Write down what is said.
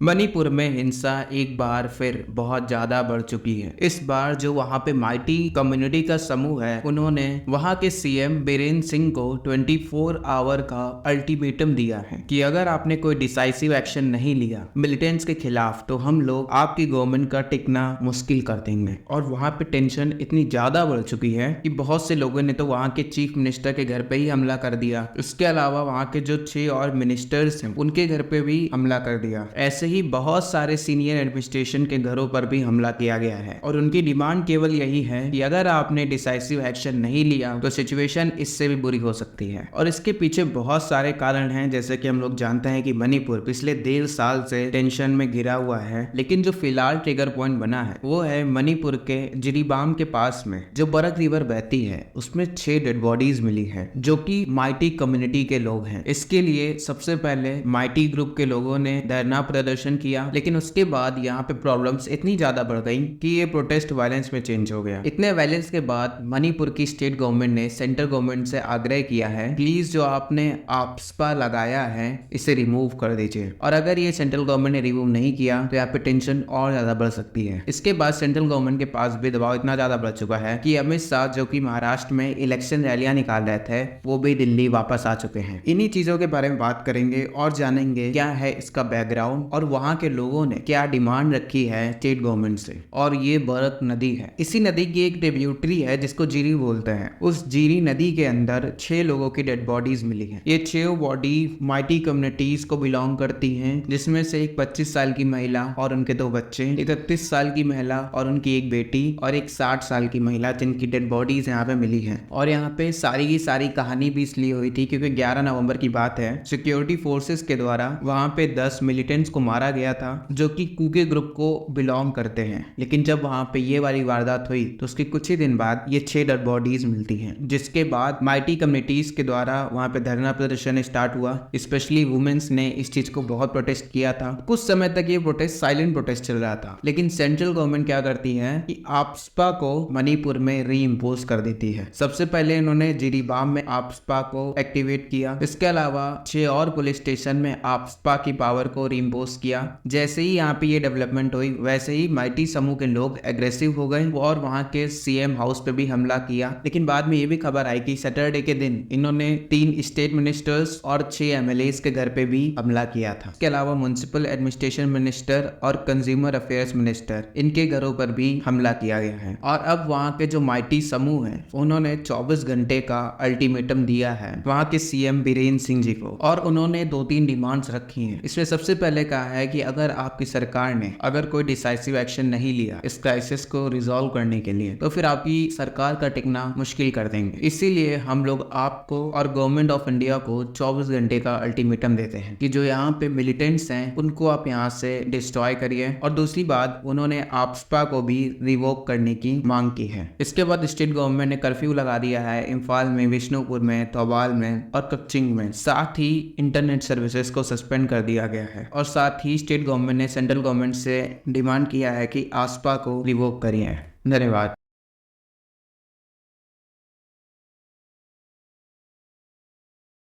मणिपुर में हिंसा एक बार फिर बहुत ज्यादा बढ़ चुकी है। इस बार जो वहां पे माइटी कम्युनिटी का समूह है, उन्होंने वहां के सीएम बीरेन्द्र सिंह को 24 आवर का अल्टीमेटम दिया है कि अगर आपने कोई डिसाइसिव एक्शन नहीं लिया मिलिटेंट्स के खिलाफ तो हम लोग आपकी गवर्नमेंट का टिकना मुश्किल कर देंगे। और वहां पे टेंशन इतनी ज्यादा बढ़ चुकी है कि बहुत से लोगों ने तो वहां के चीफ मिनिस्टर के घर पे ही हमला कर दिया। इसके अलावा वहां के जो 6 और मिनिस्टर्स हैं उनके घर पे भी हमला कर दिया। ऐसे ही बहुत सारे सीनियर एडमिनिस्ट्रेशन के घरों पर भी हमला किया गया है और उनकी डिमांड केवल यही है कि अगर आपने डिसाइसिव एक्शन नहीं लिया तो सिचुएशन इससे भी बुरी हो सकती है। और इसके पीछे बहुत सारे कारण हैं, जैसे कि हम लोग जानते हैं कि मणिपुर पिछले 1.5 साल से टेंशन में घिरा हुआ है, लेकिन जो फिलहाल ट्रिगर पॉइंट बना है वो है मणिपुर के जिरीबाम के पास में जो बरक रिवर बहती है उसमें 6 डेड बॉडीज मिली है जो कि माइटी कम्युनिटी के लोग हैं। इसके लिए सबसे पहले माइटी ग्रुप के लोगों ने धरना प्रदर्शन किया, लेकिन उसके बाद यहाँ पे प्रॉब्लम्स इतनी ज्यादा बढ़ गई कि ये प्रोटेस्ट वायलेंस में चेंज हो गया। इतने वायलेंस के बाद मणिपुर की स्टेट गवर्नमेंट ने सेंट्रल गवर्नमेंट से आग्रह किया है, प्लीज जो आपने आफ्सपा लगाया है इसे रिमूव कर दीजिए। और अगर ये सेंट्रल गवर्नमेंट ने रिमूव नहीं किया तो यहाँ पे टेंशन और ज्यादा बढ़ सकती है। इसके बाद सेंट्रल गवर्नमेंट के पास भी दबाव इतना ज्यादा बढ़ चुका है कि अमित शाह जो कि महाराष्ट्र में इलेक्शन रैलियां निकाल रहे थे वो भी दिल्ली वापस आ चुके हैं। इन्हीं चीजों के बारे में बात करेंगे और जानेंगे क्या है इसका बैकग्राउंड और वहां के लोगों ने क्या डिमांड रखी है स्टेट गवर्नमेंट से। और ये बरक नदी है, इसी नदी की एक ट्रिब्यूटरी है जिसको जीरी बोलते हैं। उस जीरी नदी के अंदर 6 लोगों की डेड बॉडीज मिली है। ये 6 बॉडी माइटी कम्युनिटीज को बिलोंग करती हैं, जिसमें से एक 25 साल की महिला और उनके 2 बच्चे, 31 साल की महिला और उनकी एक बेटी और एक 60 साल की महिला, जिनकी डेड बॉडीज यहाँ पे मिली है। और यहाँ पे सारी की सारी कहानी भी इसलिए हुई थी क्योंकि 11 नवंबर की बात है, सिक्योरिटी फोर्सेस के द्वारा वहां पे 10 मिलिटेंट्स को मारा गया था जो कि कुकी ग्रुप को बिलोंग करते हैं। लेकिन जब वहां पे ये वाली वारदात हुई तो उसके कुछ ही दिन बाद ये 6 डेड बॉडीज मिलती हैं, जिसके बाद माइटी कम्युनिटीज के द्वारा वहां पे धरना प्रदर्शन स्टार्ट हुआ। स्पेशली वुमेन्स ने इस चीज को बहुत प्रोटेस्ट किया था। कुछ समय तक ये प्रोटेस्ट साइलेंट प्रोटेस्ट चल रहा था, लेकिन सेंट्रल गवर्नमेंट क्या करती है कि आफ्सपा को मणिपुर में री इम्पोज कर देती है। सबसे पहले इन्होंने जिरीबाम में आफ्सपा को एक्टिवेट किया। इसके अलावा 6 और पुलिस स्टेशन में आफ्सपा की पावर को री इम्पोज किया। जैसे ही यहाँ पे ये डेवलपमेंट हुई वैसे ही माइटी समूह के लोग एग्रेसिव हो गए और वहां के सीएम हाउस पे भी हमला किया। लेकिन बाद में ये भी खबर आई कि सैटरडे के दिन इन्होंने 3 स्टेट मिनिस्टर्स और 6 एमएलएस के घर पे भी हमला किया था। इसके अलावा म्युनिसिपल एडमिनिस्ट्रेशन मिनिस्टर और कंज्यूमर अफेयर्स मिनिस्टर, इनके घरों पर भी हमला किया गया है। और अब वहां के जो माइटी समूह है उन्होंने 24 घंटे का अल्टीमेटम दिया है वहां के सीएम बीरेन्द्र सिंह जी को, और उन्होंने 2-3 डिमांड्स रखी हैं। इसमें सबसे पहले कहा है कि अगर आपकी सरकार ने अगर कोई डिसाइसिव एक्शन नहीं लिया इस क्राइसिस को रिजॉल्व करने के लिए तो फिर आपकी सरकार का टिकना मुश्किल कर देंगे। इसीलिए हम लोग आपको और गवर्नमेंट ऑफ इंडिया को 24 घंटे का अल्टीमेटम देते हैं कि जो यहाँ पे मिलिटेंट्स हैं उनको आप यहाँ से डिस्ट्रॉय करिए। और दूसरी बात, उन्होंने आफ्सपा को भी रिवोक करने की मांग की है। इसके बाद स्टेट गवर्नमेंट ने कर्फ्यू लगा दिया है इम्फाल में, विष्णुपुर में, थौबाल में और कच्चिंग में। साथ ही इंटरनेट सर्विसेज को सस्पेंड कर दिया गया है। और साथ ही स्टेट गवर्नमेंट ने सेंट्रल गवर्नमेंट से डिमांड किया है कि आफ्सपा को रिवोक करिए। धन्यवाद।